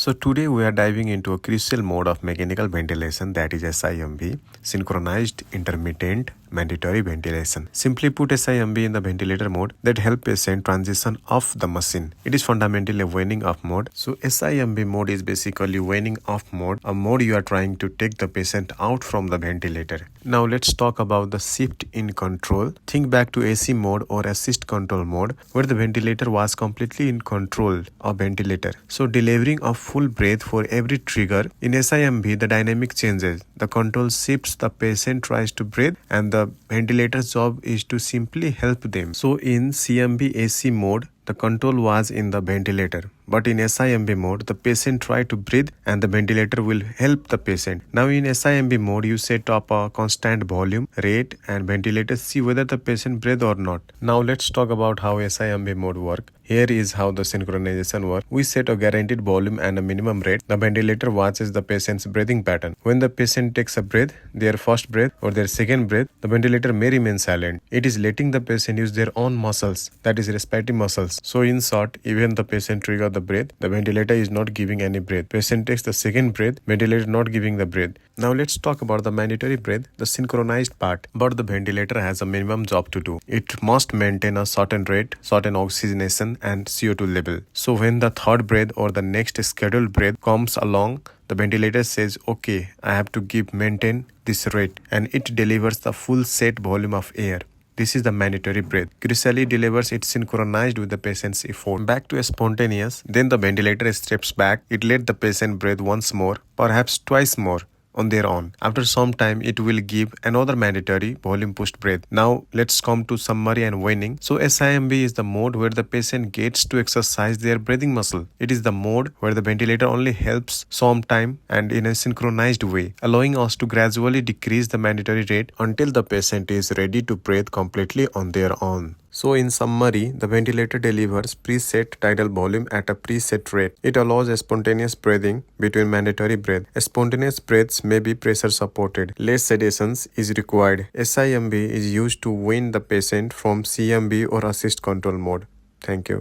So today we are diving into a crucial mode of mechanical ventilation, that is SIMV, synchronized intermittent mandatory ventilation. Simply put, SIMV in the ventilator mode that help patient transition off the machine. It is fundamentally a waning off mode. So SIMV mode is basically waning off mode, a mode you are trying to take the patient out from the ventilator. Now let's talk about the shift in control. Think back to AC mode or assist control mode, where the ventilator was completely in control of ventilator. So delivering a full breath for every trigger. In SIMV, the dynamic changes. The control shifts, the patient tries to breathe, and the ventilator's job is to simply help them. So in CMV AC mode, the control was in the ventilator. But in SIMV mode, the patient try to breathe and the ventilator will help the patient. Now in SIMV mode, you set up a constant volume, rate, and ventilator see whether the patient breathe or not. Now let's talk about how SIMV mode work. Here is how the synchronization works. We set a guaranteed volume and a minimum rate. The ventilator watches the patient's breathing pattern. When the patient takes a breath, their first breath or their second breath, the ventilator may remain silent. It is letting the patient use their own muscles, that is respiratory muscles. So in short, even the patient trigger the breath, the ventilator is not giving any breath. Patient takes the second breath, ventilator not giving the breath. Now let's talk about the mandatory breath, the synchronized part. But the ventilator has a minimum job to do. It must maintain a certain rate, certain oxygenation and CO2 level. So when the third breath or the next scheduled breath comes along, the ventilator says, okay, I have to maintain this rate, and it delivers the full set volume of air. This is the mandatory breath. Crucially delivers it synchronized with the patient's effort. Back to spontaneous, then the ventilator steps back. It let the patient breathe once more, perhaps twice more on their own. After some time, it will give another mandatory volume pushed breath. Now let's come to summary and waning. So SIMV is the mode where the patient gets to exercise their breathing muscle. It is the mode where the ventilator only helps some time and in a synchronized way, allowing us to gradually decrease the mandatory rate until the patient is ready to breathe completely on their own. So in summary, the ventilator delivers preset tidal volume at a preset rate. It allows spontaneous breathing between mandatory breath. Spontaneous breaths may be pressure supported. Less sedations is required. SIMV is used to wean the patient from CMV or assist control mode. Thank you.